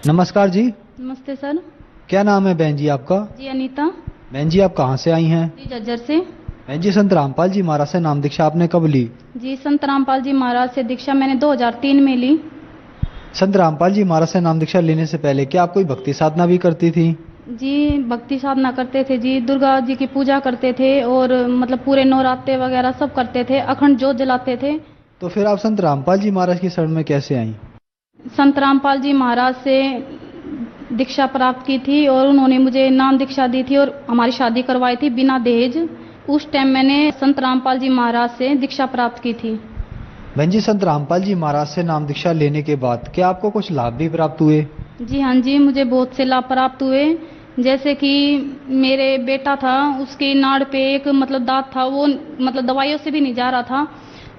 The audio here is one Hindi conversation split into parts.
नमस्कार जी। नमस्ते सर। क्या नाम है बहन जी आपका? जी अनीता। बहन जी आप कहाँ से आई हैं? जी जज्जर से। बहन जी संत रामपाल जी महाराज से नाम दीक्षा आपने कब ली? जी संत रामपाल जी महाराज से दीक्षा मैंने 2003 में ली। संत रामपाल जी महाराज से नाम दीक्षा लेने से पहले क्या आप कोई भक्ति साधना भी करती थी? जी भक्ति साधना करते थे जी, दुर्गा जी की पूजा करते थे और मतलब पूरे नवरात्रे वगैरह सब करते थे, अखंड जोत जलाते थे। तो फिर आप संत रामपाल जी महाराज की शरण में कैसे आई? संत रामपाल जी महाराज से दीक्षा प्राप्त की थी और उन्होंने मुझे नाम दीक्षा दी थी और हमारी शादी करवाई थी बिना दहेज। उस टाइम मैंने संत रामपाल जी महाराज से दीक्षा प्राप्त की थी। बहन जी संत रामपाल जी महाराज से नाम दीक्षा लेने के बाद क्या आपको कुछ लाभ भी प्राप्त हुए? जी हाँ जी, मुझे बहुत से लाभ प्राप्त हुए। जैसे कि मेरे बेटा था, उसकी नाड़ पे एक मतलब दांत था, वो मतलब दवाइयों से भी नहीं जा रहा था।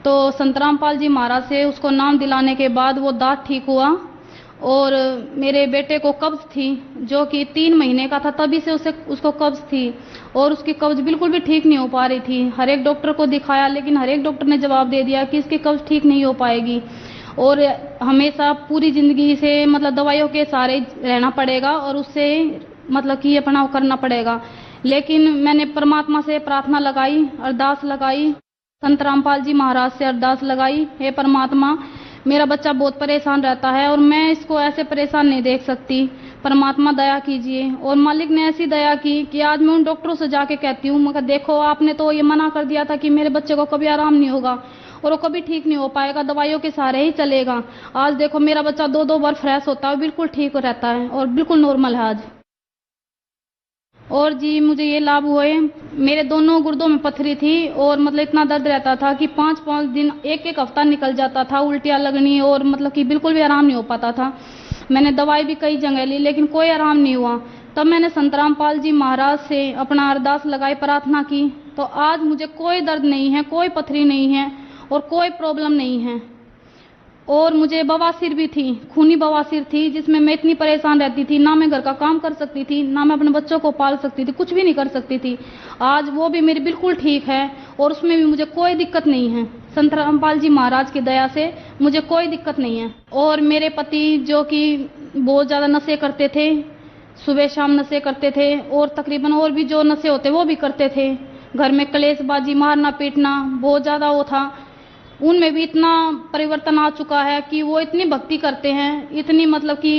तो संत रामपाल जी महाराज से उसको नाम दिलाने के बाद वो दांत ठीक हुआ। और मेरे बेटे को कब्ज थी, जो कि 3 महीने का था, तभी से उसे उसको कब्ज थी और उसकी कब्ज बिल्कुल भी ठीक नहीं हो पा रही थी। हर एक डॉक्टर को दिखाया, लेकिन हर एक डॉक्टर ने जवाब दे दिया कि इसकी कब्ज ठीक नहीं हो पाएगी और हमेशा पूरी जिंदगी से मतलब दवाइयों के सहारे रहना पड़ेगा और उससे मतलब कि अपना करना पड़ेगा। लेकिन मैंने परमात्मा से प्रार्थना लगाई, अरदास लगाई, संत रामपाल जी महाराज से अरदास लगाई, हे परमात्मा मेरा बच्चा बहुत परेशान रहता है और मैं इसको ऐसे परेशान नहीं देख सकती, परमात्मा दया कीजिए। और मालिक ने ऐसी दया की कि आज मैं उन डॉक्टरों से जाके कहती हूँ, मगर देखो आपने तो ये मना कर दिया था कि मेरे बच्चे को कभी आराम नहीं होगा और वो कभी ठीक नहीं हो पाएगा, दवाइयों के सहारे ही चलेगा। आज देखो मेरा बच्चा 2-2 बार फ्रेश होता है, बिल्कुल ठीक रहता है और बिल्कुल नॉर्मल है आज। और जी मुझे ये लाभ हुए, मेरे दोनों गुर्दों में पथरी थी और मतलब इतना दर्द रहता था कि 5-5 दिन, एक एक हफ्ता निकल जाता था, उल्टियाँ लगनी और मतलब कि बिल्कुल भी आराम नहीं हो पाता था। मैंने दवाई भी कई जगह ली लेकिन कोई आराम नहीं हुआ। तब मैंने संत रामपाल जी महाराज से अपना अरदास लगाई, प्रार्थना की, तो आज मुझे कोई दर्द नहीं है, कोई पथरी नहीं है और कोई प्रॉब्लम नहीं है। और मुझे बवासीर भी थी, खूनी बवासीर थी, जिसमें मैं इतनी परेशान रहती थी, ना मैं घर का काम कर सकती थी, ना मैं अपने बच्चों को पाल सकती थी, कुछ भी नहीं कर सकती थी। आज वो भी मेरी बिल्कुल ठीक है और उसमें भी मुझे कोई दिक्कत नहीं है। संत रामपाल जी महाराज की दया से मुझे कोई दिक्कत नहीं है। और मेरे पति जो कि बहुत ज़्यादा नशे करते थे, सुबह शाम नशे करते थे और तकरीबन और भी जो नशे होते वो भी करते थे, घर में कलेशबाजी, मारना पीटना बहुत ज़्यादा वो था। उनमें भी इतना परिवर्तन आ चुका है कि वो इतनी भक्ति करते हैं, इतनी मतलब कि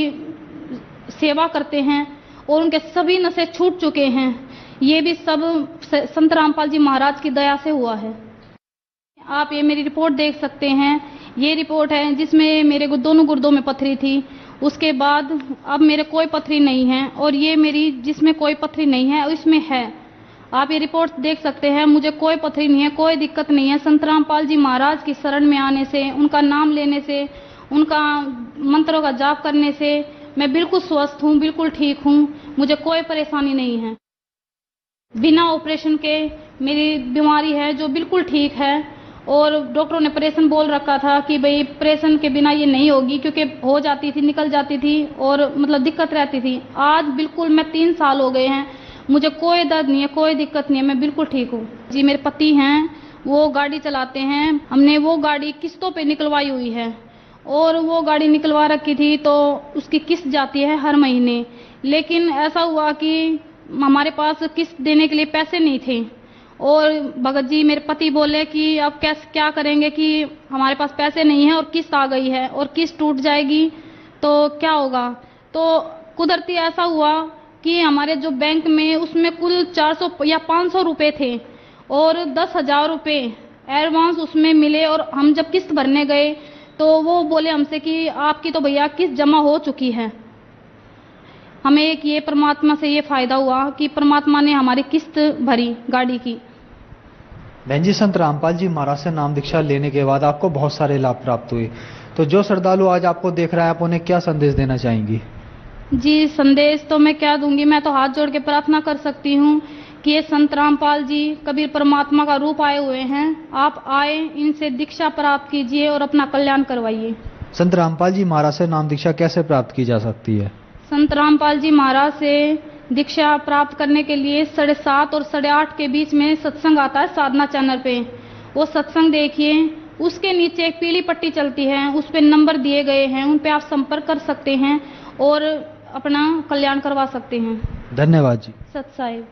सेवा करते हैं और उनके सभी नशे छूट चुके हैं। ये भी सब संत रामपाल जी महाराज की दया से हुआ है। आप ये मेरी रिपोर्ट देख सकते हैं, ये रिपोर्ट है जिसमें मेरे दोनों गुर्दों में पथरी थी, उसके बाद अब मेरे कोई पथरी नहीं है और ये मेरी जिसमें कोई पथरी नहीं है इसमें है। आप ये रिपोर्ट देख सकते हैं, मुझे कोई पथरी नहीं है, कोई दिक्कत नहीं है। संत रामपाल जी महाराज की शरण में आने से, उनका नाम लेने से, उनका मंत्रों का जाप करने से मैं बिल्कुल स्वस्थ हूँ, बिल्कुल ठीक हूँ, मुझे कोई परेशानी नहीं है। बिना ऑपरेशन के मेरी बीमारी है जो बिल्कुल ठीक है और डॉक्टरों ने ऑपरेशन बोल रखा था कि भाई ऑपरेशन के बिना ये नहीं होगी, क्योंकि हो जाती थी, निकल जाती थी और मतलब दिक्कत रहती थी। आज बिल्कुल मैं 3 साल हो गए हैं, मुझे कोई दर्द नहीं है, कोई दिक्कत नहीं है, मैं बिल्कुल ठीक हूँ जी। मेरे पति हैं, वो गाड़ी चलाते हैं, हमने वो गाड़ी किस्तों पे निकलवाई हुई है और वो गाड़ी निकलवा रखी थी तो उसकी किस्त जाती है हर महीने। लेकिन ऐसा हुआ कि हमारे पास किस्त देने के लिए पैसे नहीं थे और भगत जी मेरे पति बोले कि अब कैसे क्या करेंगे कि हमारे पास पैसे नहीं है और किस्त आ गई है और किस्त टूट जाएगी तो क्या होगा। तो कुदरती ऐसा हुआ कि हमारे जो बैंक में उसमें कुल 400 या 500 रुपए थे और 10,000 रुपए एडवांस उसमें मिले और हम जब किस्त भरने गए तो वो बोले हमसे कि आपकी तो भैया किस्त जमा हो चुकी है। हमें एक ये परमात्मा से ये फायदा हुआ कि परमात्मा ने हमारी किस्त भरी गाड़ी की। बहन जी संत रामपाल जी महाराज से नाम दीक्षा लेने के बाद आपको बहुत सारे लाभ प्राप्त हुए, तो जो श्रद्धालु आज आपको देख रहा है आप उन्हें क्या संदेश देना चाहेंगी? जी संदेश तो मैं क्या दूंगी, मैं तो हाथ जोड़ के प्रार्थना कर सकती हूँ कि ये संत रामपाल जी कबीर परमात्मा का रूप आए हुए हैं, आप आए, इनसे दीक्षा प्राप्त कीजिए और अपना कल्याण करवाइए। संत रामपाल जी महाराज से नाम दीक्षा कैसे प्राप्त की जा सकती है? संत रामपाल जी महाराज से दीक्षा प्राप्त करने के लिए 7:30 और 8:30 के बीच में सत्संग आता है साधना चैनल पे, वो सत्संग देखिए। उसके नीचे एक पीली पट्टी चलती है, उस पे नंबर दिए गए हैं, उन पे आप संपर्क कर सकते हैं और अपना कल्याण करवा सकते हैं। धन्यवाद जी। सत साहिब।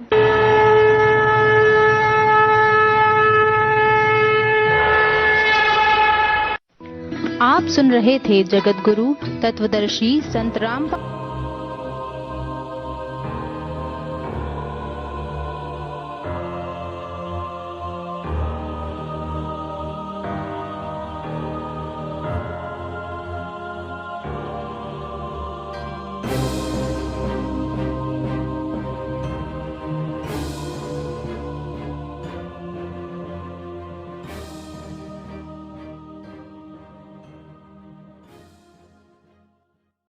आप सुन रहे थे जगत गुरु तत्वदर्शी संत रामपाल